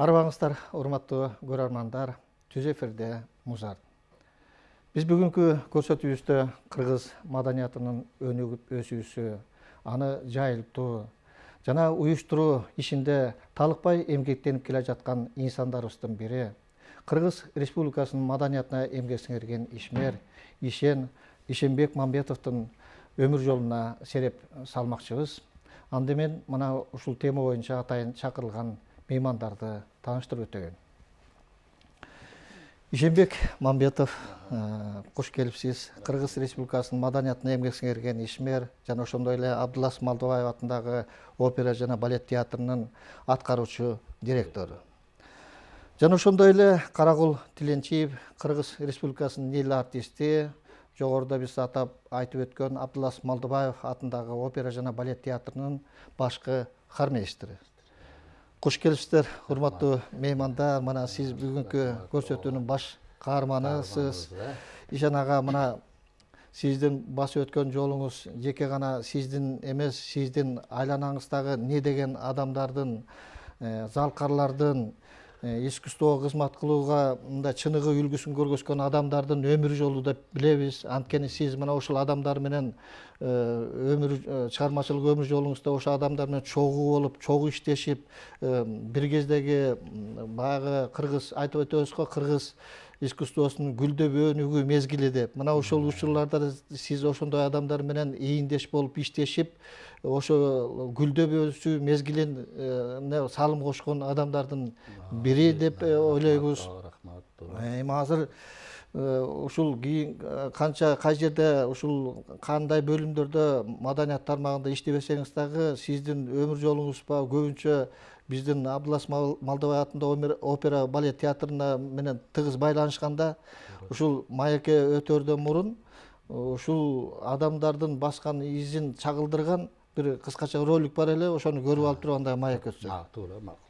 Арбаңыздар, урматтуу көрөрмандар, түз эфирде Музарт. Биз бүгүнкү көрсөтүүбүздө кыргыз маданиятынын өнүгүп өсүүсү, аны жайылтуу жана уюштуруу ишинде талыкпай эмгектенип келе жаткан инсандарыбыздын бири, Кыргыз Республикасынын маданиятына эмгек сиңирген ишмер, Ишенбек Мамбетовдун өмүр жолуна сереп салмакчыбыз. Анда мен мына ушул тема боюнча атайын чакырылган меймандарды тааныштырып өтөйүн. Ишенбек Мамбетов, кош келипсиз. Кыргыз Республикасынын маданиятына эмгек сиңирген ишмер жана ошондой эле Абдулас Малдыбаев атындагы опера жана балет театрынын аткаруучу директору. Жана ошондой эле Карагул Тиленчиев, Кыргыз Республикасынын эл артисти, жогоруда биз атап айтып өткөн Абдулас Малдыбаев атындагы опера жана балет театрынын башкы хормейстери. Кош келипсиздер, урматтуу меймандар. Мына сиз бүгүнкү көрсөтүүнүн баш каарманысыз. Ишен ага, мына сиздин басып өткөн жолуңуз жеке гана сиздин эмес, сиздин айланаңыздагы не деген адамдардын, залкарлардын, искусствого кызмат кылууга мындай чыныгы үлгүсүн көргөзгөн адамдардын өмүр жолу деп билебиз. Анткени сиз мына ушул адамдар менен чыгармачылык өмүр жолуңузда ошол адамдар менен чогуу болуп, чогуу иштешип, бир кездеги баягы кыргыз айтып өтөбүз го, кыргыз искусствосунун гүлдөп өнүгүү мезгили деп. Мына ушул учурларда сиз ошондой адамдар менен ийиндеш болуп иштешип, ошо гүлдөп өсүү мезгилине салым кошкон адамдардын бири деп ойлойбуз. Эми азыр ушул кийин канча кай жерде ушул кандай бөлүмдөрдө маданият тармагында иштебесеңиз дагы сиздин өмүр жолуңуз көбүнчө биздин Абдулас Малдыбаев атындагы опера балет театрына менен тыгыз байланышканда, ушул маекке өтөрдөн мурун ушул адамдардын баскан изин чагылдырган бир кыскача ролик бар эле, ошону көрүп алып туруп андай маек өтсөк. Туура, макул.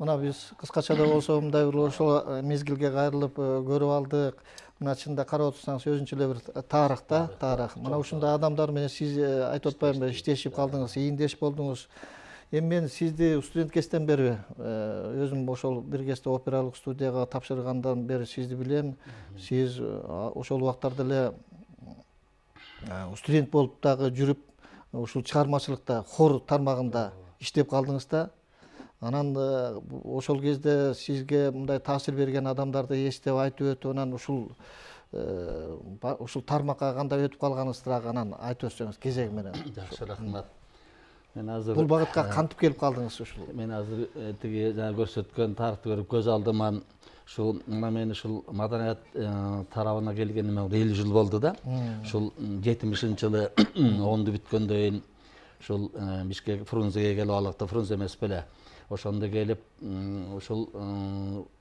Мына биз кыскача да болсо мындай бир ошол мезгилге кайрылып көрүп алдык. Мына чынында карап отурсаңыз өзүнчө эле бир тарых да, тарых. Мына ушундай адамдар менен сиз айтып атпаймынбы, иштешип калдыңыз, ийиндеш болдуңуз. Эми мен сизди студент кезден бери өзүм ошол бир кезде опералык студияга тапшыргандан бери сизди билем. Сиз ошол убактарда эле студент болуп дагы жүрүп ушул чыгармачылыкта хор тармагында иштеп калдыңыз да. Анан ошол кезде сизге мындай таасир берген адамдарды эстеп айтып өтүп, анан ушул тармакка кандай өтүп калганыңызды дагы анан айтып өтсөңүз кезеги менен. Жакшы, рахмат. Мен азыр Бул багытка кантип келип калдыңыз ушул? Мен азыр тиги жана көрсөткөн тарыхты көрүп көз алдыман ушул мен ушул маданият тарабына келгениме 50 жыл болду да. Ушул 70-жылы 10-ду бүткөндөн ушул Бишкек Фрунзеге келип алакта, Фрунзе эмес беле. Ошондо келип ушул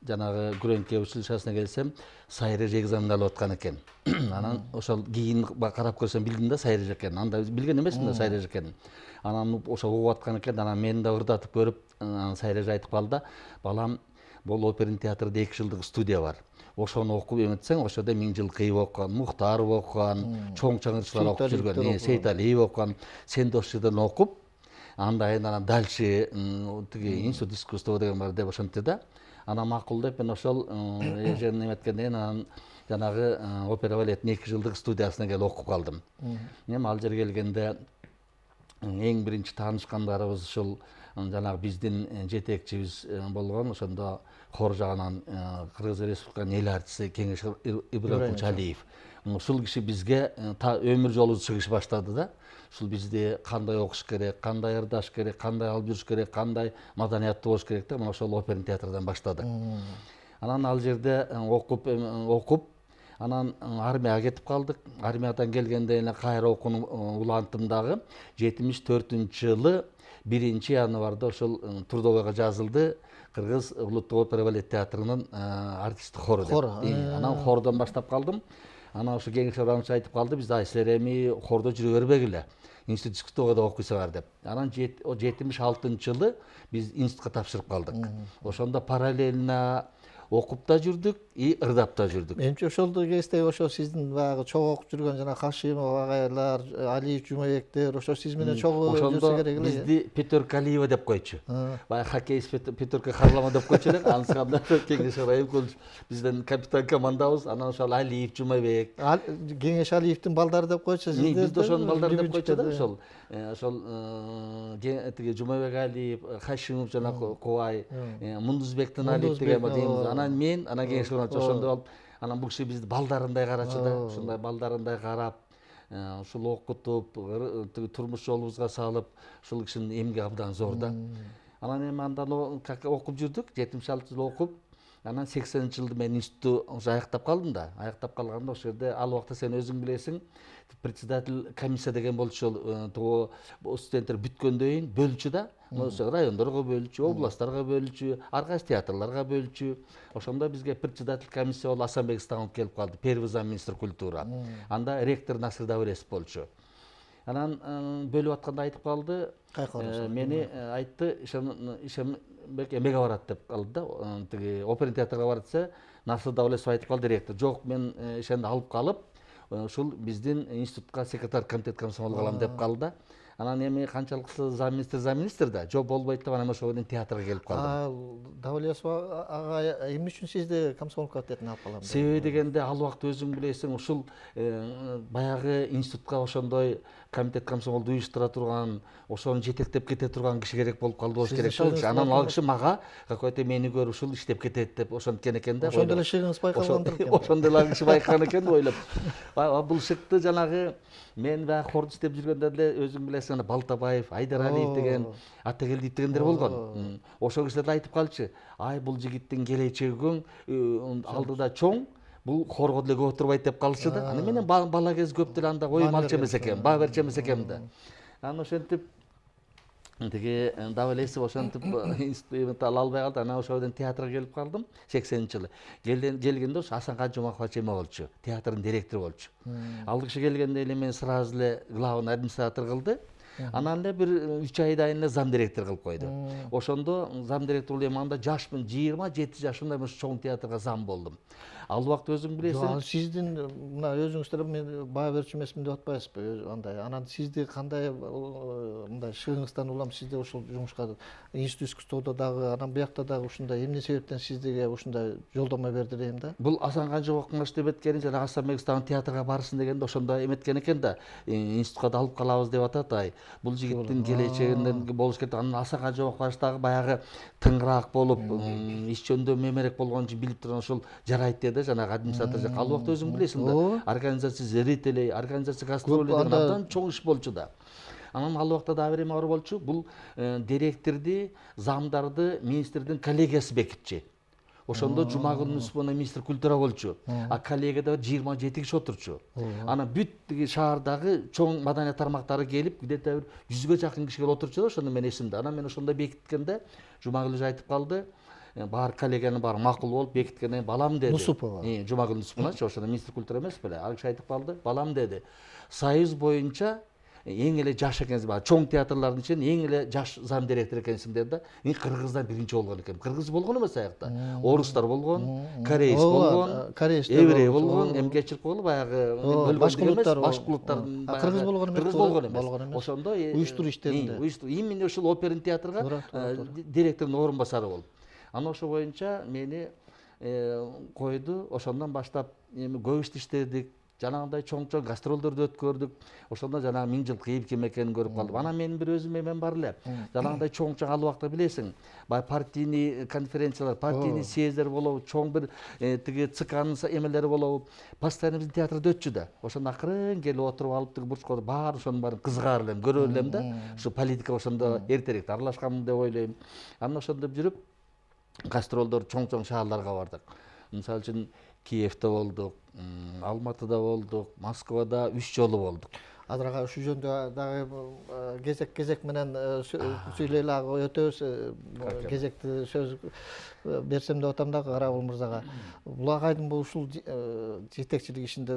жанагы Күрөңке училищесине келсем, Сайреж экзамен алып аткан экен. Анан ошол кийин карап көрсөм билдим да Сайреж экенин. Анда билген эмесмин да Сайреж экенин. Анан ошо угуп аткан экен, анан мени да ырдатып көрүп, Сайреж айтып калды: "Балам, бул оперный театрда 2 жылдык студия бар. Ошону окуп эметсең, ошодо Миңжилкыев окуган, Мухтаров окуган, чоң чаңырчылар окуп жүргөн, Сейталиев окуган, сен да ошол жерден окуп, анан дальше тиги институт искусства деген бар деп ошентти да. Анан макул деп мен ошол эжем неметкенден кийин анан жанагы опера балеттин 2 жылдык студиясына келип окуп калдым. Эми ал жерге келгенде эң биринчи таанышкандарыбыз ушул жанагы биздин жетекчибиз болгон, ошондо хор жагынан Кыргыз Республиканын эл артиси Кеңеш Ибраимович Алиев. Ушул киши бизге өмүр жолу чыгыш баштады да. Ушул бизди кандай окуш керек, кандай ырдаш керек, кандай алып жүрүш керек, кандай маданияттуу болуш керек деп, ошол оперный театрдан баштадык. Анан ал жерде окуп, анан армияга кетип калдык. Армиядан келгенде эле кайра окууну улантым дагы. 74-жылы 1-январда ошол трудовойго жазылды. Кыргыз улуттук опера балет театрынын артисттик хору деп. Анан хордон баштап калдым. Анан ошо Кеңеш Ибраимович айтып калды: "Бизде силер эми хордо жүрө бербегиле. Институт искусствого да окуйсуңар" деп. Анан 76-жылы биз институтка тапшырып калдык. Ошондо параллельно окуп да жүрдүк, ырдап да жүрдүк. Менимче ошол кезде ошо сиздин баягы чогуу окуп жүргөн жана Хашимов агайлар, Алиев, Жумабектер, ошо сиз менен чогуу жүрсө керек эле. Ошондо бизди Петерка Алиева деп койчу. Баягы хоккейист Петерка Харламов деп койчу эле. Анысында Кеңеш Ибраимович бизден капитан командабыз. Анан ошол Алиев, Жумабек. Кеңеш Алиевдин балдары деп койчу сиздер. Бизде ошонун балдары деп койчу да ошол. Ошол тиги Жумабек Алиев, Хашимов жана Кубай, Мундузбектин Алиев деген бар дейбиз. Анан мен, анан Кеңеш Ибраимович ошондо алып, анан бул киши бизди балдарындай карачу да, ушундай балдарындай карап, ушул окутуп, турмуш жолубузга салып, ушул кишинин эмгеги абдан зор да. Анан эми андан окуп жүрдүк, 76 жыл окуп, анан 80-жылды мен институтту уже аяктап калдым да. Аяктап калганда ошол жерде ал убакта сен өзүң билесиң, председатель комиссия деген болчу, студенттер бүткөндөн кийин бөлчү да. Ошо райондорго бөлчү, областтарга бөлчү, ар кайсы театрларга бөлчү. Ошондо бизге председатель комиссия болуп Асанбек Станов келип калды, первый замминистр культура. Анда ректор Насыр Давлесов болчу. Анан бөлүп атканда айтып калды, мени айтты, Ишембек эмеге барат деп калды да. Тиги оперный театрга баратса, Насыр Давлесов айтып калды ректор: "Жок, мен ишенди алып калып, ушул биздин институтка секретарь комитет комсомол кылам" деп калды. Анан эми канчалык замминистр да, жок болбойт деп, анан ошол менен театрга келип калдым. Давлесов ага эмне үчүн сизди комсомол комитетине алып калам? Себеби дегенде ал убакта өзүң билесиң, ушул баягы институтка ошондой комитет комсомолду уюштура турган, ошону жетектеп кете турган киши керек болуп калды болуш керек да. Анан ал киши мага какой-то мени көрүп ушул иштеп кетет деп ошенткен экен да. Ошондо эле шыгыңыз байкалгандыр экен. Ошондо эле киши байкаган экен ойлоп. Бул шыкты жанагы мен баягы хордо иштеп жүргөндө эле өзүң билесиң, Балтабаев, Айдар Алиев деген, Атагелдиев дегендер болгон. Ошол кишилер айтып калчу: "Ай, бул жигиттин келечеги алдыда чоң, бул хорго деле көп отурбайт" деп калчу да. Анан менен бала кез көп деле анда оюм алчу эмес экен, баа берчү эмес экенмин да. Анан ошентип тиги Давлесов ошентип институт ала албай калды. Анан ошол менен театрга келип калдым 80-жылы. Келгенде ошо Асанкан Жумахович эме болчу, театрдын директору болчу. Ал киши келгенде эле мен сразу эле главный администратор кылды. Анан эле бир 3 айдан эле зам директор кылып койду. Ошондо зам директор болуп анда жашмын, 27 жашымда мен чоң театрга зам болдум. Ал убакта өзүң билесиң. Сиздин мына өзүңүздөр мен баа берчү эмесмин деп атпайсызбы? Андай. Анан сизди кандай мындай шыгыңыздан улам сизди ушул жумушка институт искусстводо дагы, анан биякта дагы ушундай эмне себептен сизге ушундай жолдомо берди дейм да? Бул Асан Канжыбек кыңгаш деп эткени жана Асан Мегистагы театрга барсын дегенде ошондо эметкен экен да. Институтка да алып калабыз деп атат. Бул жигиттин келечегинен болуш керек. Анан Асан Канжыбек баштагы баягы тыңыраак болуп, иш жөнүндө мемерек болгон үчүн билип турган ушул жарайт деди жанагы администратор жакка. Ал убакта өзүң билесиң да. Организация зрителей, организация гастролей деген абдан чоң иш болчу да. Анан ал убакта дагы бир эме бар болчу. Бул директорду, замдарды министрдин коллегиясы бекитчү. Ошондо Жумагүл Нусуповна министр культура болчу. А коллегияда 27 киши отурчу. Анан бүт шаардагы чоң маданият тармактары келип, где-то 100га жакын киши келип отурчу да, ошондо мен эсимде. Анан мен ошондо бекиткенде Жумагүл эже айтып калды. Бар коллегиянын баары макул болуп бекиткенден балам деди. Нусупова. Жумагүл Нусуповначы, ошондо министр культура эмес беле. Ал киши айтып калды. Балам деди. Союз боюнча эң эле жаш экенсиң, чоң театрлардын ичинен эң эле жаш зам директор экенсиң деди да. Мен Кыргыздан биринчи болгон экенмин. Кыргыз болгон эмес аякта. Орустар болгон, кореец болгон, еврей болгон, эмгечилик болгон, баягы башка улуттар, башка улуттардын кыргыз болгон эмес. Кыргыз болгон эмес. Ошондо уюштуруу иштеринде. Именно ушул оперный театрга директордун орун басары болуп. Анан ошо боюнча мени койду. Ошондон баштап көп ишти иштедик. Жанагындай чоң-чоң гастролдорду өткөрдүк. Ошондо жанагы 1000 жыл кийим ким экенин көрүп калдым. Анан менин бир өзүм эмем бар эле. Жанагындай чоң-чоң ал убакта билесиң, баягы партийный конференциялар, партийный съездер болобу, чоң бир тиги ЦКнын эмелери болобу. Постоянно биздин театрда өтчү да. Ошондо акырын келип отуруп алып тиги бурчка баары ошонун баарын кызыгаар элем, көрөр элем да. Ушу политика ошондо эртерээк аралашканмын деп ойлойм. Анан ошондоп жүрүп гастролдор чоң-чоң шаарларга бардык. Мисалы үчүн Киевде болдук, Алматыда болдук, Москвада 3 жолу болдук. Азыр ага ушул жөнүндө дагы кезек менен сүйлөйлү ага өтөбүз. Кезекти сөз берсем деп атам дагы Карабул мырзага. Бул агайдын ушул жетекчилик ишинде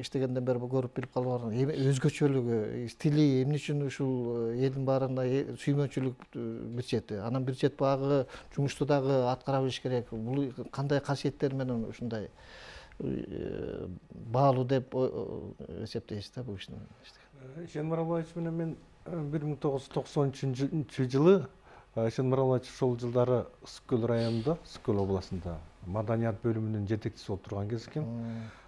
иштегенден бери көрүп билип калып өзгөчөлүгү, стили эмне үчүн ушул элдин баарына сүймөнчүлүк бир чети. Анан бир чет багы жумушту дагы аткара билиш керек. Бул кандай касиеттер менен ушундай баалуу деп эсептейсиз да бул ишин? Ишен Маралбаевич менен мен 1993 жылы Ишен Маралбаевич ошол жылдары Ысык-Көл районунда, Ысык-Көл областында маданият бөлүмүнүн жетекчиси болуп турган кез экен.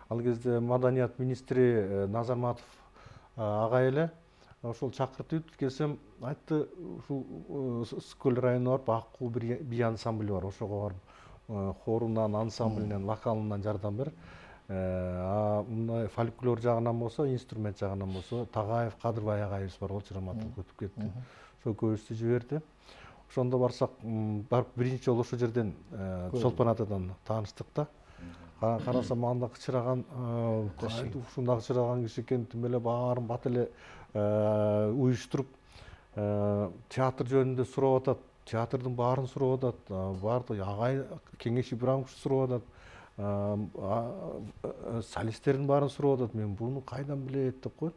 Ал кезде маданият министри Назарматов агай эле ошол чакыртып келсем айтты, ушул Ысык-Көл районуна барып Аккуу бий ансамбль бар, ошого барып хорунан, ансамблинен, вокалынан жардам бер. Мындай фольклор жагынан болсо, инструмент жагынан болсо, Тагаев, Кадырбай агайыбыз бар, ол Чыраматов өтүп кетти. Ошо көбүстү жиберди. Ошондо барсак, барып биринчи жолу ошол жерден Чолпон атадан тааныштык да. Карасам анда кычыраган, ушунда кычыраган киши экен, тим эле баарын бат эле уюштуруп театр жөнүндө сурап атат. Театрдын баарын сурап атат. Баардык агай Кеңеш Ибраимович сурап атат. Солисттердин баарын сурап атат. Мен буну кайдан билет деп коет.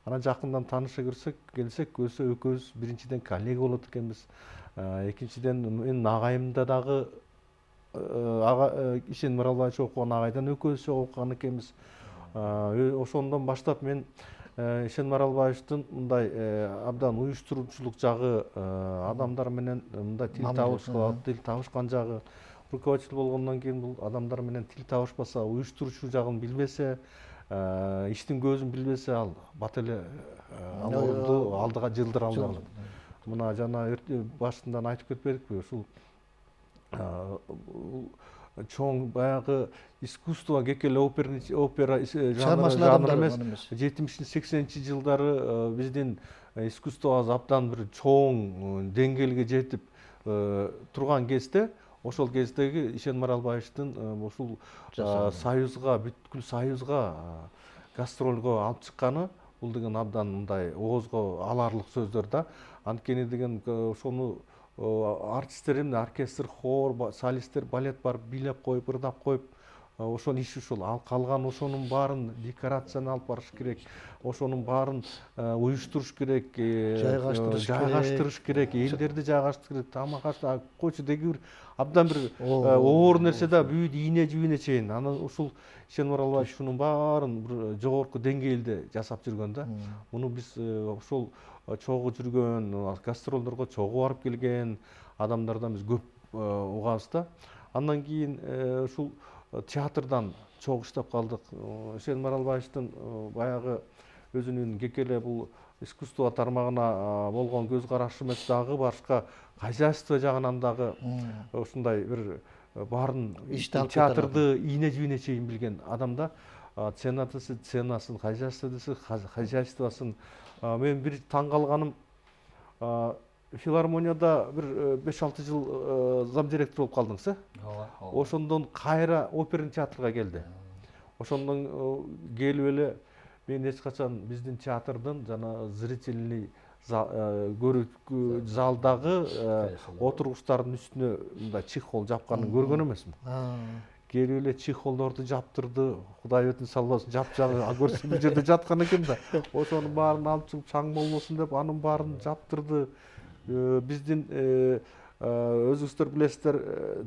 Анан жакындан тааныша келсек, экөөбүз биринчиден коллега болот экенбиз. Экинчиден менин агайымда дагы Ишен Маралбаевич окуган агайдан экөөбүз окуган экенбиз. Ошондон баштап мен Ишен Маралбаевичтин мындай абдан уюштуруучулук жагы, адамдар менен мындай тил табышкан жагы, руководитель болгондон кийин бул адамдар менен тил табышпаса, уюштуруучу жагын билбесе, иштин көзүн билбесе, ал бат эле алды алдыга жылдыра албай калат. Мына жана башынан айтып кетпедикпи, ушул чоң баягы искусство, кекеле опера жанры эмес. 70-80 жылдары биздин искусствобуз абдан бир чоң деңгээлге жетип турган кезде, ошол кездеги Ишен Маралбаевичтин ушул союзга, бүткүл союзга гастролго алып чыкканы, бул деген абдан мындай оозго аларлык сөздөр да. Анткени деген ошону артисттер, оркестр, хор, солисттер, балет бар, бийлеп коюп, ырдап коюп, ошонун иши ушул. Ал калган ошонун баарын декорацияны алып барыш керек, ошонун баарын уюштуруш керек, жайгаштырыш керек, элдерди жайгаштырыш керек, тамак аш койчу деги бир абдан бир оор нерсе да, бүйүт ийне жибине чейин. Анан ушул Ишенбар Албаевич ушунун баарын бир жогорку деңгээлде жасап жүргөн да. Муну биз ошол чогуу жүргөн, гастролдорго чогуу барып келген адамдардан биз көп угабыз да. Андан кийин ушул театрдан чогуу иштеп калдык. Ишенбар Албаевичтин баягы өзүнүн кекеле бул искусство тармагына болгон көз карашы эмес, дагы башка хозяйство жагынан дагы ушундай бир баарын театрды ийне жибине чейин билген адам да. Цена десе ценасын, хозяйство десе хозяйствосын. Мен бир таң калганым, филармонияда бир 5-6 жыл замдиректор болуп калдыңыз, ошондон кайра оперный театрга келди. Ошондон келип эле мен эч качан биздин театрдын жана зрительный көрүүчү залдагы отургучтардын үстүнө мындай чехол жапканын көргөн эмесмин. Келип эле чехолдорду жаптырды, Кудай өтүн салбасын, жапчагы көрсө бул жерде жаткан экен да. Ошонун баарын алып чыгып чаң болбосун деп анын баарын жаптырды. Биздин өзүңүздөр билесиздер,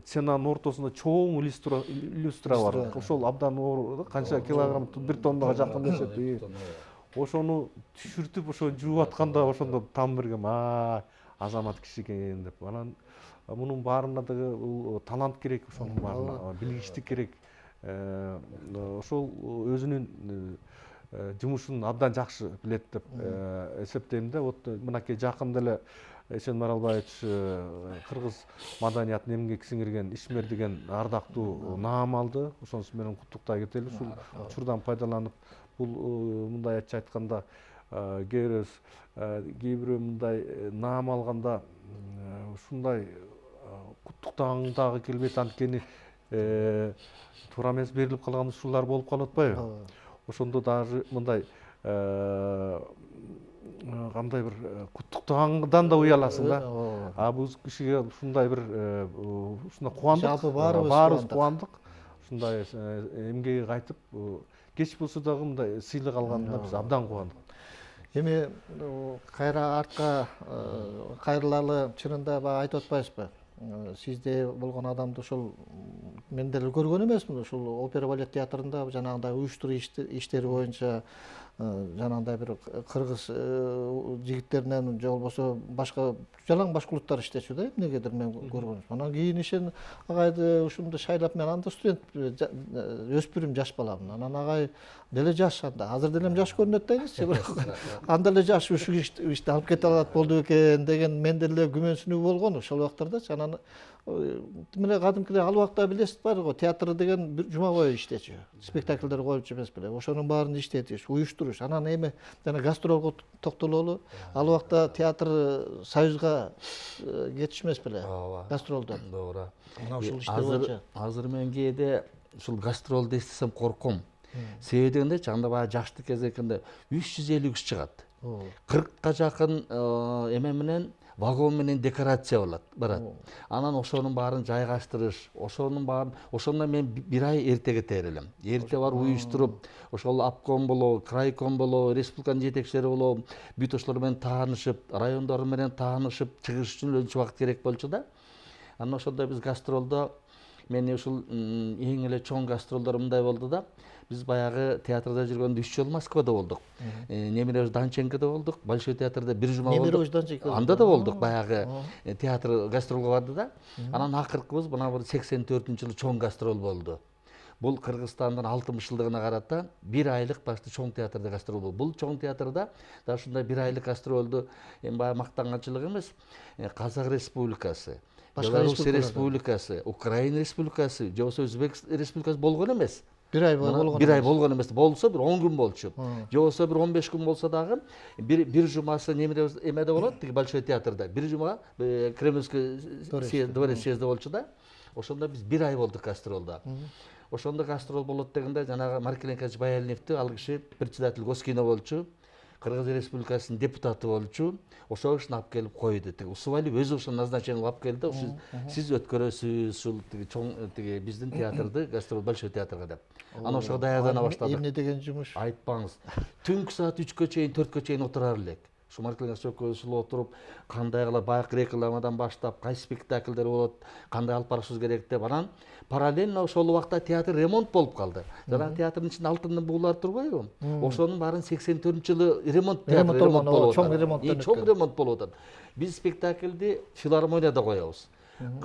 ценанын ортосунда чоң люстра бар. Ошол абдан оор, канча килограмм, 1 тоннага жакын нерсе. Ошону түшүртүп, ошону жууп атканда ошондо там бергем, азамат киши экен деп. Анан мунун баарына да талант керек, ошонун баарына билгичтик керек. Ошол өзүнүн жумушун абдан жакшы билет деп эсептейм да. Вот мынакей жакында эле Ишенбар Албаевич кыргыз маданиятын эмгек сиңирген Ишмер деген ардактуу наам алды. Ошонусу менен куттуктай кетели. Ушул учурдан пайдаланып, бул мындай айтканда кээ бирөө мындай наам алганда ушундай куттуктагың дагы келбейт, анткени туура эмес берилип калган ушулар болуп калып атпайбы? Ошондо даже мындай кандай бир куттуктагандан да уяласың да. Бул кишиге ушундай бир ушундай кубандык, баарыбыз кубандык. Ушундай эмгеги кайтып, кеч болсо дагы мындай сыйлык алганына биз абдан кубандык. Эми кайра артка кайрылалы, чынында баягы айтып атпайсызбы? Сизде болгон адамды ошол мен деле көргөн эмесмин, ушул опера балет театрында жанагындай уюштуруу иштери боюнча жанагындай бир кыргыз жигиттеринен же болбосо башка жалаң башкулуттар иштечү да, эмнегедир мен көргөнүм. Анан кийин Ишен агайды ушунду шайлап, мен анда студент, өспүрүм жаш баламын. Анан агай деле жаш анда, азыр деле жаш көрүнөт да эмеспи, бирок анда эле жаш ушул ишти алып кете алат болду экен деген мен деле күмөнсүнүү болгон ошол убактарда. Анан мына кадимкидей ал убакта билесиз бар го, театр деген бир жума бою иштечү. Спектакльдер коюпчу эмес беле. Ошонун баарын иштетиш, уюштуруш. Анан эми жана гастролго токтололу. Ал убакта театр союзга кетишмес беле. Гастролдон. Туура. Мына ушул иштер боюнча. Азыр мен кээде ушул гастролду эстесем корком. Себеби дегенде жанда баягы жаштык кезекинде 350 киши чыгат. 40ка жакын эме менен вагон менен декорация барат. Анан ошонун баарын жайгаштырыш, ошондон мен 1 ай эрте кетер элем. Эрте барып уюштуруп, ошол обком болобу, крайком болобу, республиканын жетекчилери болобу, бүт ошолор менен таанышып, райондор менен таанышып чыгыш үчүн өлчү убакыт керек болчу да. Анан ошондо биз гастролдо, мен ушул эң эле чоң гастролдор мындай болду да. Биз баягы театрда жүргөндө 3 жолу Москвада болдук. Немирович Данченкода болдук, Большой театрда 1 жума болдук. Немирович Данченко. Анда да болдук, баягы театр гастролго барды да. Анан акыркыбыз мына 84-жылы чоң гастрол болду. Бул Кыргызстандын 60 жылдыгына карата 1 айлык башты чоң театрда гастрол болду. Бул чоң театрда да ушундай 1 айлык гастролду эми баягы мактанганчылык эмес, Казак Республикасы, Беларусь Республикасы, Украина Республикасы, же болбосо Өзбек Республикасы болгон эмес. 1 ай болгон. 1 ай болгон эмес. Болсо бир 10 күн болчу. Же болсо бир 15 күн болсо дагы бир жумасы эмеде болот, тиги Большой театрда. Бир жума Кремлевский дворец съезде болчу да. Ошондо биз 1 ай болдук гастролдо. Ошондо гастрол болот дегенде жанагы Маркеленко Баялиевди ал киши председатель Госкино болчу. Кыргыз Республикасынын депутаты болчу, ошол кишини алып келип койду. Тиги Усубалиев өзү ошо назначение алып келди. Сиз өткөрөсүз ушул тиги чоң тиги биздин театрды гастроль большой театрга деп. Анан ошого даярдана баштадык. Эмне деген жумуш? Айтпаңыз. Түнкү саат 3-кө чейин, 4-кө чейин отурар элек. Шумаркелген сөкөз отуруп, кандай кылып баягы рекламадан баштап, кайсы спектакльдер болот, кандай алып барышыбыз керек деп. Анан параллельно ошол убакта театр ремонт болуп калды. Жанагы театрдын ичинде алтын буулар турбайбы? Ошонун баарын 84-жылы ремонт болуп атат. Чоң ремонт болуп атат. Биз спектакльди филармонияда коебуз.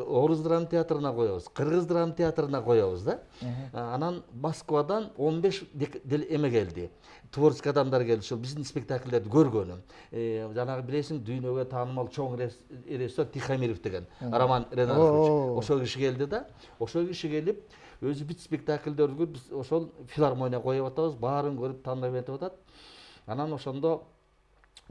Орус драма театрына коебуз, кыргыз драма театрына коебуз да. Анан Москвадан 15 эме келди. Творческий адамдар келди, ошол биздин спектакльдерди көргөнү. Жанагы билесиң, дүйнөгө таанымал чоң режиссер Тихомиров деген Роман Ренатович. Ошол киши келди да. Ошол киши келип, өзү бүт спектакльдерди биз ошол филармония коюп атабыз, баарын көрүп таанып этип атат. Анан ошондо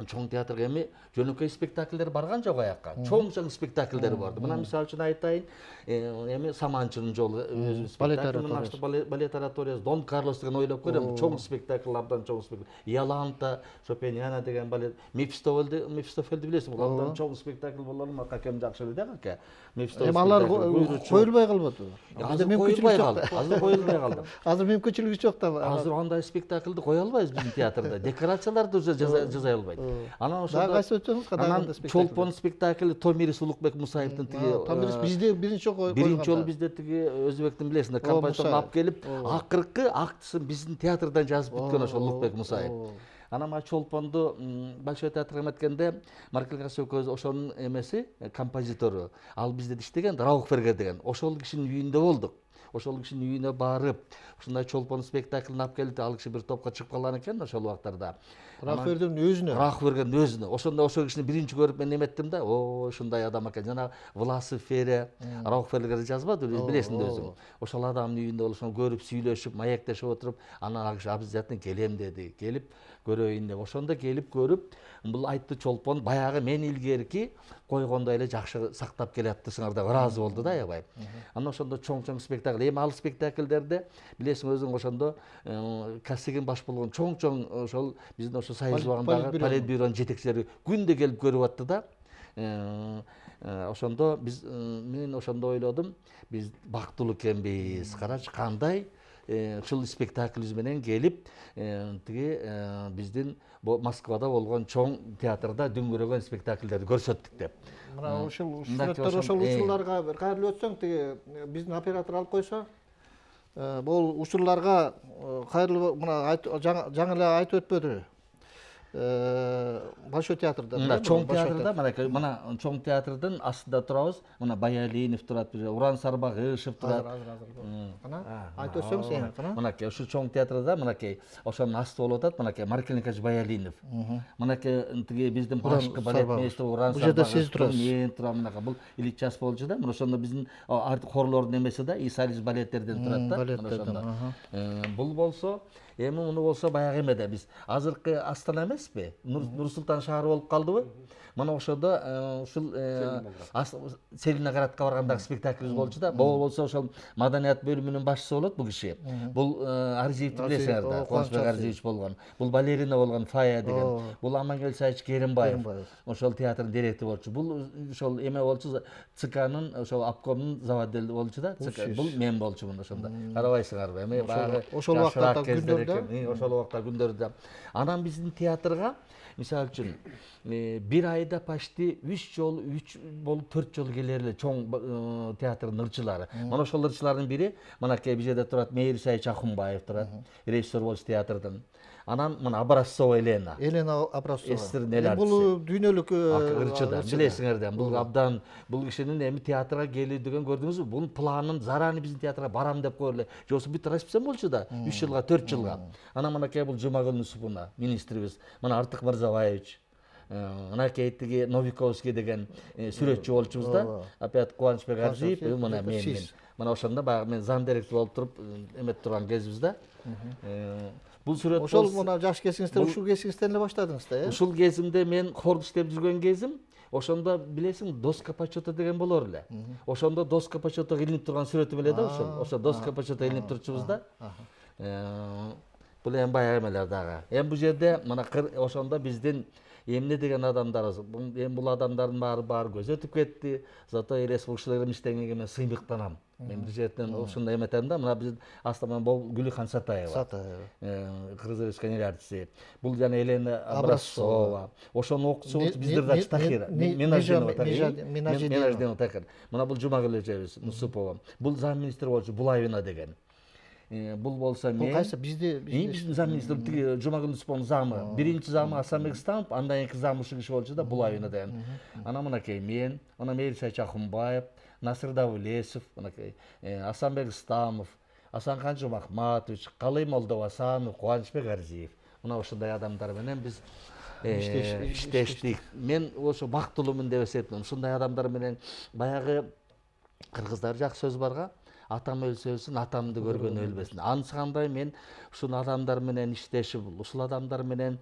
чоң театрга эми жөнөкөй спектакльдер барган жок аякка. Чоң спектакльдер барды. Мына мисалы үчүн айтайын, эми Саманчынын жолу балет ораториясы, Дон Карлос деген ойлоп көрөм, чоң спектакль, абдан чоң спектакль. Иоланта, Шопениана деген балет, Мефистофелди билесиң, бул абдан чоң спектакль болду, макакем жакшы эле да ака. Эми алар коюлбай калбады. Азыр коюлбай калды. Азыр коюлбай калды. Азыр мүмкүнчүлүгү жок да. Азыр андай спектакльди кое албайбыз биздин театрда. Декорацияларды уже жасай албайт. Анан ошондо Чолпон спектакли Томирис Улукбек Мусаевдин тиги Томирис бизде биринчи койгон. Биринчи жолу бизде тиги өзбектин билесиңер, композиторун алып келип, акыркы актысын биздин театрдан жазып бүткөн ошол Улукбек Мусаев. Анан Чолпонду Большой театрга эметкенде Маркелга Сөкөз ошонун эмеси, композитору, ал бизде иштеген Раухбергер деген. Ошол кишинин үйүндө болдук. Ошол кишинин үйүнө барып, ушундай Чолпон спектаклин алып келди, ал киши бир топко чыгып калган экен ошол убактарда. Раухбергердин өзүнө. Ошондо ошол кишини биринчи көрүп мен эметтим да, ушундай адам экен. Жана Власов Фере, Раухбергерди жазбадыбы, билесиң өзүң. Ошол адамдын үйүндө ошону көрүп, сүйлөшүп, маектешип отуруп, анан ал киши обязательно келем деди. Келип көрөйүн деп. Ошондо келип көрүп, бул айтты Чолпон баягы мен илгерки койгондой эле жакшы сактап келаптысыңар деп ыраазы болду да аябай. Анан ошондо чоң спектакль, эми ал спектакльдерде билесиң өзүң ошондо кастингин баш болгон чоң ошол биздин ошо Союз убагындагы политбюронун жетекчилери күндө келип көрүп атты да. Ошондо мен ошондо ойлодум, биз бактылуу экенбиз. Карачы кандай ушул спектаклибиз менен келип тиги биздин Москвада болгон чоң театрда дүңгүрөгөн спектакльдерди көрсөттүк деп. Мына ушул сүрөттөр ошол учурларга бир кайрылып өтсөң, тиги биздин оператор алып койсо, бул учурларга кайрылып мына жаңы эле айтып өтпөдү. Большой театрда. Мына чоң театрда, мына чоң театрдын астында турабыз. Мына Баялинов турат, Уран Сарбагышев турат. Кана айтып өтсөң сен, кана. Мынакей ушул чоң театрда мынакей ошонун асты болуп атат, мынакей Маркел Николаевич Баялинов. Мынакей тиги биздин башкы балет местри Уран Сарбагышев. Мен турам мынакей, бул Ильич болчу да. Мына ошондо биздин хорлордун эмеси да, Исалис балеттерден турат да. Бул болсо эми муну болсо баягы эмеде биз азыркы Астана эмеспи? Нур-Султан шаары болуп калдыбы? Мына ошондо ушул Целиноградка баргандагы спектаклибиз болчу да. Бул болсо ошол маданият бөлүмүнүн башчысы болот бул киши. Бул Арзиевди билесиңер да, Кубанычбек Арзиевич болгон. Бул балерина болгон Фая деген. Бул Амангел Саевич Керимбаев. Ошол театрдын директору болчу. Бул ошол эме болчу, ЦКнын ошол обкомдун заводдели болчу да. Бул мен болчумун ошондо. Карабайсыңарбы? Эми багы ошол убакта күндөрдө, ошол убакта күндөрдө. Анан биздин театрга мисалы үчүн бир айда почти 3 болуп 4 жолу келер эле чоң театрдын ырчылары. Мына ошол ырчылардын бири мынакей биз жерде турат, Мейир Исаевич Ахунбаев турат, режиссер болчу театрдын. Анан мына Образцова Елена. Образцова. Бул дүйнөлүк ырчы да, билесиңер да. Бул абдан бул кишинин эми театрга келүү деген көрдүңүзбү? Бунун планын зараны биздин театрга барам деп койгон эле. Жосу бүт расписание болчу да, 3 жылга, 4 жылга. Анан мынакей бул Жумагүл Нусупуна, министрибиз. Мына Артык Мырзабаевич. Мынакей тиги Новиковский деген сүрөтчү болчубуз да. Опять Кубанычбек Арзиев, мына мен. Мына ошондо баягы мен зам директор болуп туруп эмет турган кезибиз да. Бул сүрөт ошол мына жаш кезиңизде ушул кезиңизден эле баштадыңыз да, э? Ушул кезимде мен хордо иштеп жүргөн кезим, ошондо билесиң доска почета деген болор эле. Ошондо доска почета илинип турган сүрөтүм эле да ошол. Ошо доска почета илинип турчубуз да. Бул эми баягы эмелер дагы. Эми бул жерде мына ошондо биздин эмне деген адамдарыбыз. Эми бул адамдардын баары көз өтүп кетти. Зато республикалык иштегенге мен сыймыктанам. Мен бир жерден ушундай эметем да, мына биздин астаман бол Гүлихан Сатаева. Сатаева. Кыргыз Республикасынын артисти. Бул жана Елена Образцова. Ошону окутуучу биздер да Тахира. Менажденова Тахир. Мына бул Жумагүл эжебиз Нусупова. Бул замминистр болчу Булавина деген. Бул болсо мен кайсы бизде биздин замминистр тиги Жумагүл Нусуповдун замы. Биринчи замы Асанбек Станов, андан кийинки замы ушул киши болчу да Булавина деген. Анан мынакей мен, анан Мээрисай Чакунбаев, Насыр Давлесов, мынакей Асанбек Стамов, Асанкан Жумахматович, Калый Молдовасанов, Кубанычбек Арзиев. Мына ушундай адамдар менен биз иштештик. Мен ошо бактылуумун деп эсептейм. Ушундай адамдар менен баягы кыргыздар жакшы сөз барга, атам өлсө өлсүн, атамды көргөн өлбөсүн. Анысыкандай мен ушул адамдар менен иштешип, ушул адамдар менен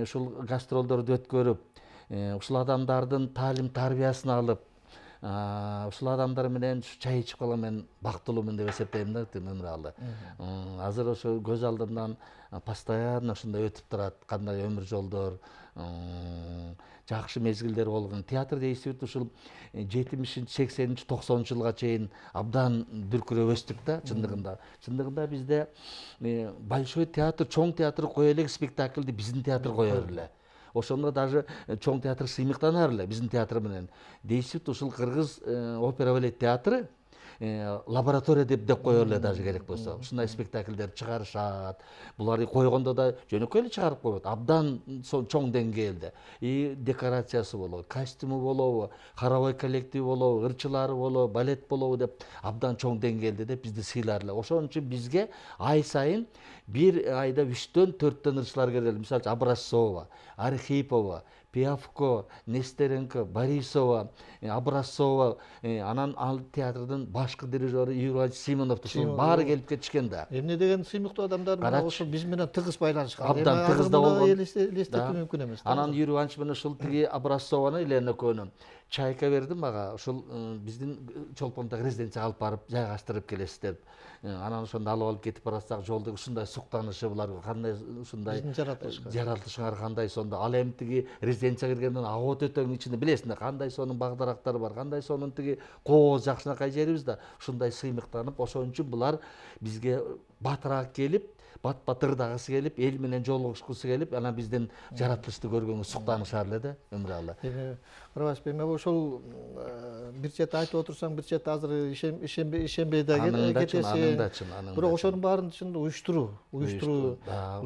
ушул гастролдорду өткөрүп, ушул адамдардын таалим тарбиясын алып, ушул адамдар менен чай ичип калган мен бактылуумун деп эсептейм да өмүралды. Азыр ошо көз алдымдан постоянно ушундай өтүп турат, кандай өмүр жолдор, жакшы мезгилдер болгон. Театр дейсиңиз ушул 70-80-90 жылга чейин абдан дүркүрөп өстүк да чындыгында. Чындыгында бизде большой театр, чоң театр кое элек спектакльди биздин театр коёр эле. Ошондо даже чоң театр сыймыктанар эле биздин театр менен. Дейсиңиз ушул Кыргыз опера балет театры лаборатория деп коёр эле даже керек болсо. Ушундай спектакльдер чыгарышат. Буларды койгондо да жөнөкөй эле чыгарып коет. Абдан чоң деңгээлде. И декорациясы болобу, костюму болобу, хоровой коллективи болобу, ырчылары болобу, балет болобу деп абдан чоң деңгээлде деп бизди сыйлар эле. Ошон үчүн бизге ай сайын бир айда 3-төн 4төн ырчылар келет. Мисалы үчүн Образцова, Архипова, Пиявко, Нестеренко, Борисова, Образцова, анан ал театрдын башкы дирижеру Юрий Симонов, ушул баары келип кетишкен да. Эмне деген сыймыктуу адамдар ошо биз менен тыгыз байланышкан. Абдан тыгыз да болгон. Элестетүү мүмкүн эмес. Анан Юрий Иванович менен ушул тиги Образцованы Елена экөөнү чайка берди мага, ушул биздин Чолпондогу резиденцияга алып барып жайгаштырып келесиз деп. Анан ошондо алып кетип баратсак жолдо ушундай суктанышы булар кандай ушундай жаратылышыңар кандай сонда. Ал эми тиги резиденцияга киргенден Агот өтөңүн ичинде билесиң да кандай сонун багдарактары бар, кандай сонун тиги кооз жакшынакай жерибиз да. Ушундай сыймыктанып, ошон үчүн булар бизге батыраак келип, бат-бат ырдагысы келип, эл менен жолугушкусу келип, анан биздин жаратылышты көргөнгө суктанышар эле да өмүралы. Карабашев эми ошол бир чети айтып отурсаң, бир чети азыр ишенбей да кетеси. Бирок ошонун баарын чынында уюштуруу. Бул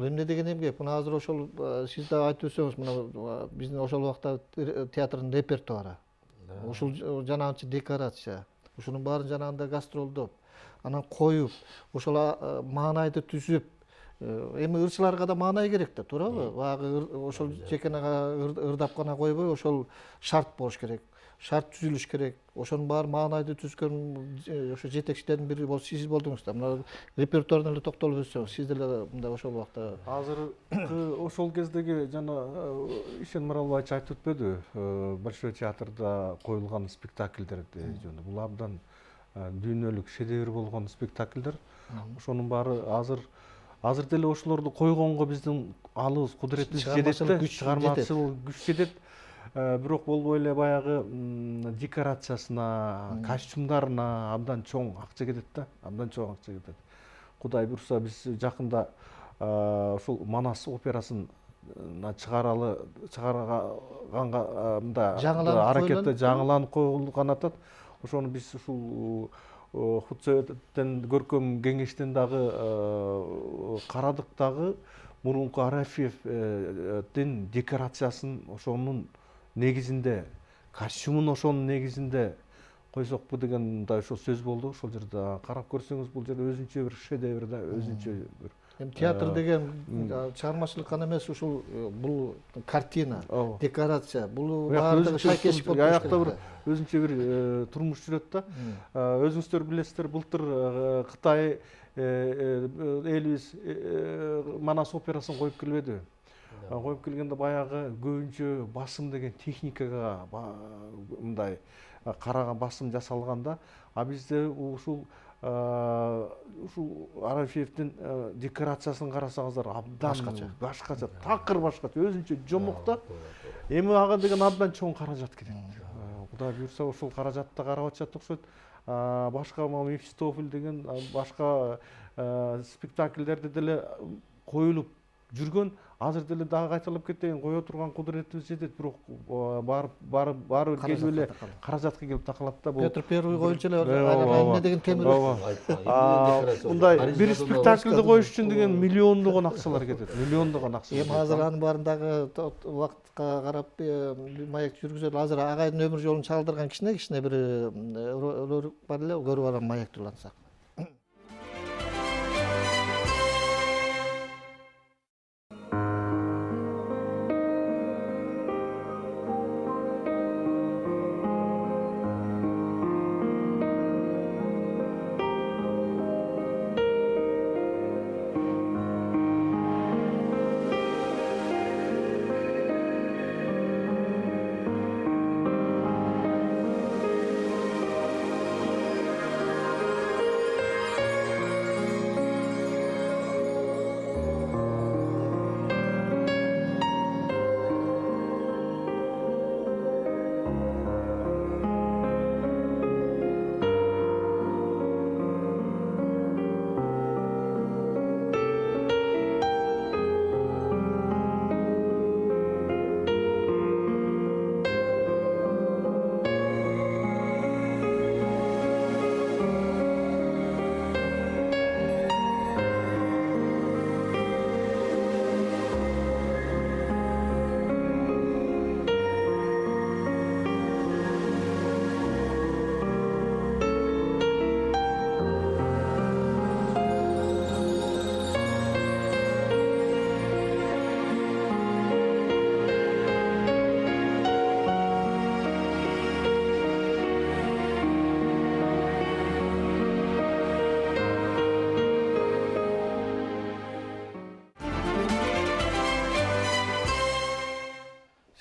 эмне деген эмгек? Мына азыр ошол сиз да айтып өтсөңүз, мына биздин ошол убакта театрдын репертуары. Ушул жанагынча декорация. Ушунун баарын жанагындай гастролдоп, анан коюп, ошол маанайды түзүп, эми ырчыларга да маанай керек да, туурабы? Баягы ошол жекенага ырдап гана койбой, ошол шарт болуш керек. Шарт түзүлүш керек. Ошонун баары маанайды түзгөн ошо жетекчилердин бири сиз болдуңуз да. Мына репертуарына эле токтолуп өтсөңүз, сиз деле мындай ошол убакта. Азыр ошол кездеги жана Ишен Маралбаевич айтып өтпөдү, Большой театрда коюлган спектакльдерди жөнүндө. Бул абдан дүйнөлүк шедевр болгон спектакльдер. Ошонун баары азыр деле ошолорду койгонго биздин алыбыз, кудуретибиз жетет, чыгармачыл күч жетет. Бирок болбой эле баягы декорациясына, костюмдарына абдан чоң акча кетет да, абдан чоң акча кетет. Кудай буйруса биз жакында ушул Манас операсын чыгарганга мындай аракетте жаңыланып коюлган атат. Ошону биз ушул Худсоветтен көркөм кеңештен дагы карадык дагы, мурунку Арафьевдин декорациясын ошонун негизинде, костюмун ошонун негизинде койсокпу деген мындай ошо сөз болду. Ошол жерде карап көрсөңүз, бул жерде өзүнчө бир шедевр да, өзүнчө бир. Эми театр деген чыгармачылык гана эмес, ушул бул картина, декорация, бул баардыгы шайкешик болуп турат. Аякта бир өзүнчө бир турмуш жүрөт да. Өзүңүздөр билесиздер, былтыр Кытай элибиз Манас операсын коюп келбедиби? Коюп келгенде баягы көбүнчө басым деген техникага мындай караган басым жасалган да. А бизде ушул ушул Арафиевдин декорациясын карасаңыздар абдан башкача, такыр башкача, өзүнчө жомок да. Эми ага деген абдан чоң каражат керек. Кудай буйрса ушул каражатты карап атышат окшойт. Башка Мефистофель деген башка спектакльдерде деле коюлуп жүргөн, азыр деле дагы кайталап кетейин кое турган кудуретибиз жетет, бирок барып келип эле каражатка келип такалат да. Бул Петр Первый коюлчу эле эмне деген темир. Мындай бир спектакльди коюш үчүн деген миллиондогон акчалар кетет, миллиондогон акча. Эми азыр анын баарындагы убакытка карап маек жүргүзөлүп, азыр агайдын өмүр жолун чагылдырган кичине бир ролик бар эле, көрүп алам маекти улантсак.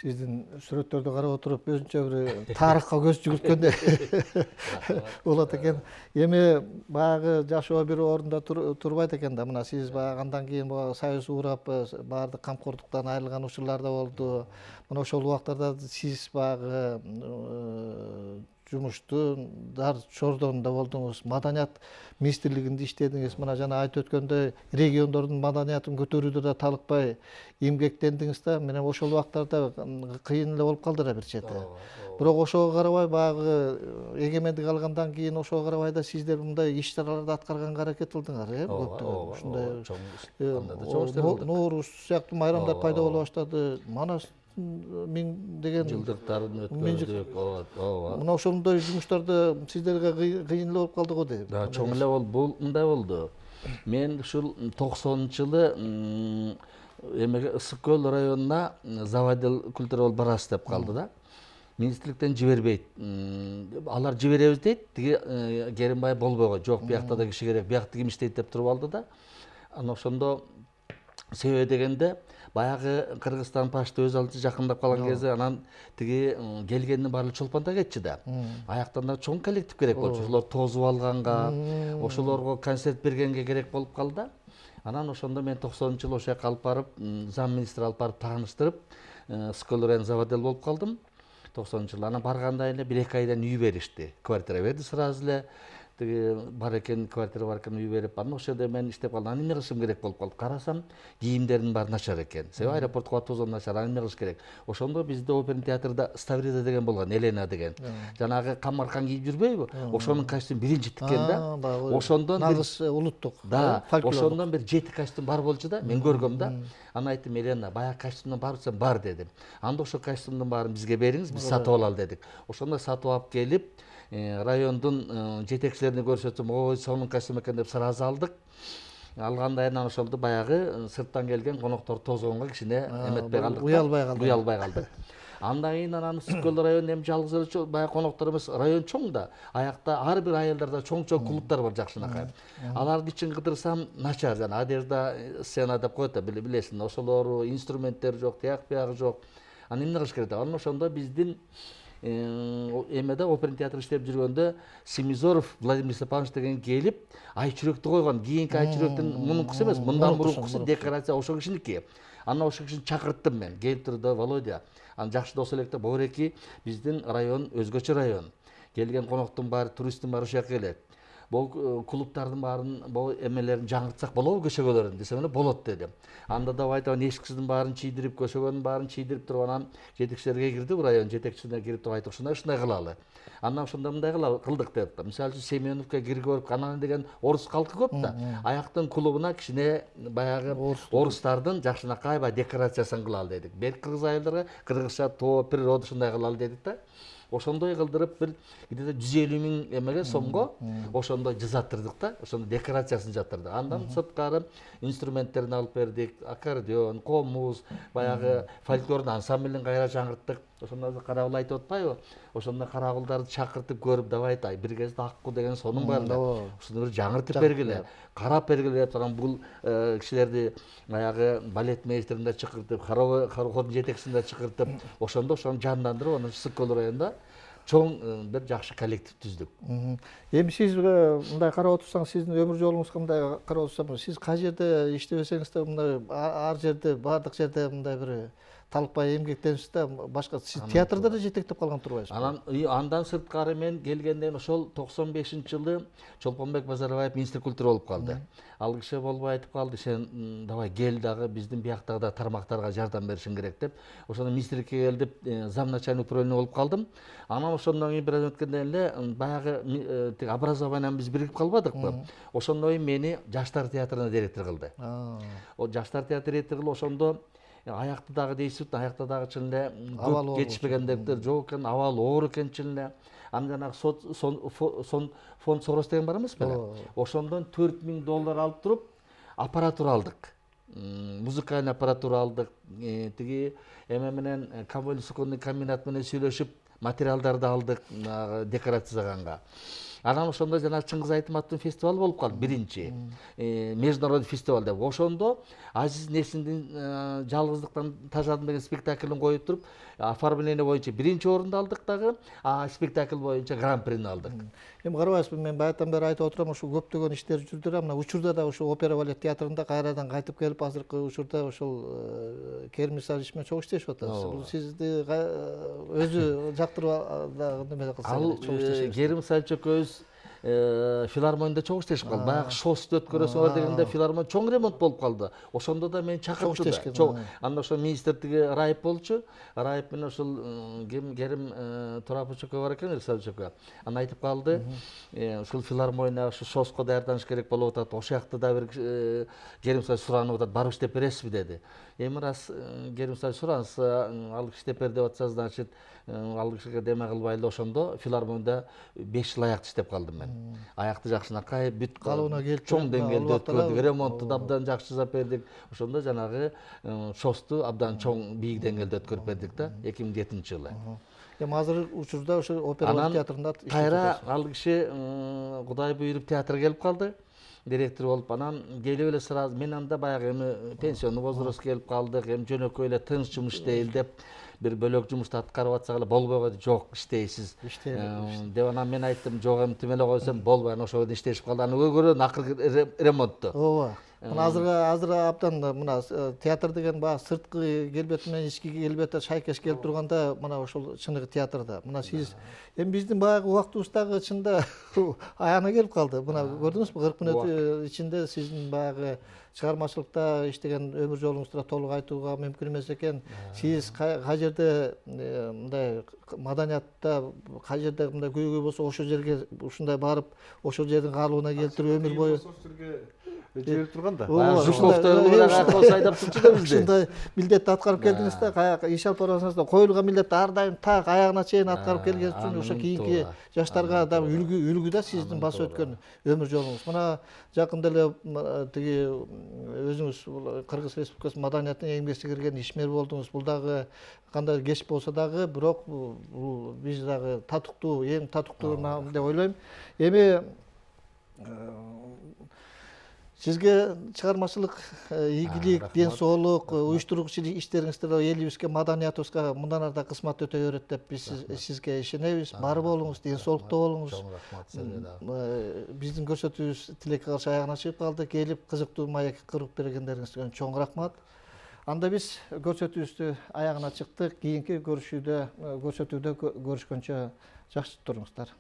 Сиздин сүрөттөрдү карап отуруп өзүнчө бир тарыхка көз жүгүрткөндөй болот экен. Эми баягы жашоо бир орунда турбайт экен да. Мына сиз баягы андан кийин Союз уурап баардык камкордуктан айрылган учурлар да болду. Мына ошол убактарда сиз баягы жумуштун дар чордонунда болдуңуз, маданият министрлигинде иштедиңиз. Мына жана айтып өткөндөй региондордун маданиятын көтөрүүдө да талыкпай эмгектендиңиз да. Мына ошол убактарда кыйын эле болуп калды да бир чети. Бирок ошого карабай баягы эгемендик алгандан кийин ошого карабай да сиздер мындай иш-чараларды аткарганга аракет кылдыңар, көптөгөн. Ушундай Нооруз сыяктуу майрамдар пайда боло баштады. Манас миң деген жылдыктарын өткөрдүк. Мына ошондой жумуштарды сиздерге кыйын эле болуп калды го дейм. Чоң эле болду. Мындай болду. Мен ушул 90-жылы эмеге Ысык-Көл районуна заводил культуралык барасы деп калды да. Министрликтен жибербейт. Алар жиберебиз дейт. Тиги Керимбай болбойго, жок, биякта да киши керек, биякта ким иштейт деп туруп алды да. Анан ошондо себеби дегенде баягы Кыргызстан пашты өз алдынча жакындап калган кезде анан тиги келгендин баары чолпонда кетчи да. Аяктан да чоң коллектив керек болчу. Ошолор тозуп алганга, ошолорго концерт бергенге керек болуп калды да. Анан ошондо мен 90-жылы ошо жака алып барып, зам министр алып барып тааныштырып, Ысык-Көл район заводил болуп калдым. 90-жылы. Анан барганда эле 1-2 айдан үй беришти. Квартира берди сразу эле. Тиги бар экен, квартира бар экен, үй берип, анан ошол жерде мен иштеп калдым. Анан эмне кылышым керек болуп калды. Карасам, кийимдердин баары начар экен. Себеби аэропортко тозон начар, анан эмне кылыш керек. Ошондо бизде оперный театрда Ставрида деген болгон, Елена деген. Жанагы камаркан кийип жүрбөйбү? Ошонун костюм биринчи тиккен да. Ошондон нагыз улуттук. Да, ошондон бир 7 костюм бар болчу да. Мен көргөм да. Анан айттым, Елена, баягы костюмдон бар десем, бар дедим. Анда ошо костюмдун баарын бизге бериңиз, биз сатып алалы дедик. Ошондо сатып алып келип, райондун жетекчилерине көрсөтсөм, ой, сонун костюм экен деп сразу алдык. Алгандан кийин ошолду баягы сырттан келген коноктор тозгонго кичине эметпей калдык. Уялбай калдык. Андан кийин анан Ысык-Көл району эми жалгыз эле баягы коноктор эмес, район чоң да. Аякта ар бир айылдарда чоң клубтар бар жакшынакай. Аларды ичин кыдырсам начар, жана одежда, сцена деп коет да, билесиң, ошолору инструменттер жок, тияк биягы жок. Анан эмне кылыш керек? Анан ошондо биздин эмеде опера театрда иштеп жүргөндө Семизоров Владимир Степанович деген келип ай чүрөктү койгон. Кийинки ай чүрөктүн мунункусы эмес, мындан мурункусы декорация ошол кишиники. Анан ошол кишини чакырттым мен. Келип турду, Володя, анан жакшы дос элек да, Боореки биздин район өзгөчө район. Келген коноктун баары, туристтин баары ушул жака келет. Бул клубтардын баарын, бул эмелерин жаңыртсак болобу көшөгөлөрүн десем эле болот деди. Анда да айтам, эшиксидин баарын чийдирип, көшөгөнүн баарын чийдирип туруп анан жетекчилерге кирди, бул район жетекчисине кирип туруп айттык, ушундай кылалы. Андан ошондо мындай кылдык деп. Мисалы үчүн Семеновка кирге барып, анан деген орус калкы көп да. Аяктын клубуна кичине баягы орустардын жакшынакай декорациясын кылалы дедик. Бер кыргыз айылдарга кыргызча тоо, природа ушундай кылалы дедик да. Ошондой кылдырып бир где-то 150 миң эмеге сомго ошондой жасаттырдык да, ошондо декорациясын жаттырдык. Андан сырткары инструменттерин алып бердик, аккордеон, комуз, баягы фольклордун ансамблин кайра жаңырттык. Ошондо Карагул айтып атпайбы? Ошондо Карагулдарды чакыртып көрүп, давай ай бир кезде Акку деген сонун бар да. Ошондо бир жаңыртып бергиле, карап бергиле деп анан бул кишилерди баягы балет мейстерин да чакыртып, хороводдун жетекчисин да чакыртып, ошондо ошону жандандырып, анан Сыккөл районунда чоң бир жакшы коллектив түздүк. Эми сиз мындай карап отурсаңыз, сиздин өмүр жолуңузга мындай карап отурсам, сиз кай жерде иштебесеңиз да мындай ар жерде, баардык жерде мындай бир талыкпай эмгектенипсиз да, башка сиз театрда да жетектеп калган турбайсызбы? Андан сырткары мен келгенден ошол 95-жылы Чолпонбек Базарбаев министр культура болуп калды. Ал киши болбой айтып калды, сен давай кел дагы биздин бияктагы да тармактарга жардам беришиң керек деп. Ошондо министрликке келип зам начальник управления болуп калдым. Анан ошондон кийин бир аз өткөндөн эле баягы тиги образованием биз биригип калбадыкпы? Ошондон кийин мени Жаштар театрына директор кылды. Жаштар театры директор кылып, ошондо аякты дагы дейсиз, аякта дагы чын эле көп жетишпегендер жок экен, абал оор экен чын эле. Анан жанагы фонд Сорос деген бар эмес беле? Ошондон $4000 алып туруп, аппаратура алдык. Музыкальный аппаратура алдык. Тиги эме менен коммунистик комбинат менен сүйлөшүп, материалдарды алдык декорация жасаганга. Анан ошондо жана Чыңгыз Айтматовдун фестивалы болуп калды, биринчи. Международный фестиваль деп. Ошондо Азиз Несиндин Жалгыздыктан тажадым деген спектаклин коюп туруп, оформление боюнча биринчи орунду алдык дагы, спектакль боюнча гран-прини алдык. Эми карабайсызбы, мен баягыдан бери айтып отурам, ошол көптөгөн иштер жүрдүр. Мына учурда да ошо опера балет театрында кайрадан кайтып келип, азыркы учурда ошол Керим Мисалович менен чогуу иштешип атасыз. Бул сизди өзү жактырып неме кылса керек, чогуу иштешиңиз. Керим Мисалович экөөбүз филармонияда чогуу иштешип калды. Баягы шост өткөрөсүңөр дегенде филармон чоң ремонт болуп калды. Ошондо да мен чакыртты да. Анда ошо министрдиги Райып болчу. Райып менен ошол Керим Турапович экөө бар экен, Рисалович экөө. Анан айтып калды, ушул филармония ушу шостко даярданыш керек болуп атат. Ошол жакта да бир Керим Мисалович суранып атат, барып иштеп бересизби деди. Эми раз Керим Мисалович суранса, ал иштеп бер деп атса, значит, ал кишиге деме кылбай эле ошондо филармонияда 5 жыл аякты иштеп калдым мен. Аякты жакшынакай бүт калыбына келтирип, чоң деңгээлде өткөрдүк, ремонтту да абдан жакшы жасап бердик. Ошондо жанагы шосту абдан чоң бийик деңгээлде өткөрүп бердик да 2007-жылы. Эми азыр учурда ошо опера театрында иштеп кайра ал киши Кудай буйруп театрга келип калды. Директор болуп, анан келип эле сразу мен анда баягы эми пенсионный возраст келип калдык, эми жөнөкөй эле тыныч жумуш иштейли деп бир бөлөк жумушту аткарып атсак эле болбой койду. Жок, иштейсиз деп анан мен айттым, жок эми тим эле койсом болбой, анан ошол иштешип калды. Анан өгөрөдөн акыркы ремонтту. Ооба. Мына азыр абдан мына театр деген баягы сырткы келбети менен ички келбети шайкеш келип турганда, мына ошол чыныгы театрда. Мына сиз эми биздин баягы убактыбыздагы чында аяна келип калды. Мына көрдүңүзбү, 40 мүнөт ичинде сиздин баягы чыгармачылыкта иштеген өмүр жолуңузду толук айтууга мүмкүн эмес экен. Сиз кай жерде мындай маданиятта кай жерде мындай көйгөй болсо ошол жерге ушундай барып, ошол жердин калыбына келтирип өмүр бою жиберип турганда. Айдап турчу да бизди. Ушундай милдетти аткарып келдиңиз да, каяка иш алып барасыңыз да, коюлган милдетти ар дайым так аягына чейин аткарып келген үчүн ошо кийинки жаштарга да үлгү да сиздин басып өткөн өмүр жолуңуз. Мына жакында эле тиги өзүңүз Кыргыз Республикасынын маданиятына эмгек сиңирген ишмер болдуңуз. Бул дагы кандай кеч болсо дагы, бирок бул биз дагы татыктуу, эң татыктуу деп ойлойм. Эми Сизге чыгармачылык ийгилик, рахмат. ден соолук, уюштуруучу иштериңизде элибизге, маданиятыбызга мындан ары да кызмат өтө берет деп биз сизге ишенебиз. Бар болуңуз, ден соолукта болуңуз. Чоң рахмат сизге дагы. Биздин көрсөтүүбүз тилекке каршы аягына чыгып калды. Келип кызыктуу маек куруп бергендериңизге чоң рахмат. Анда биз көрсөтүүбүздү аягына чыктык. Кийинки көрсөтүүдө көрүшкөнчө жакшы туруңуздар.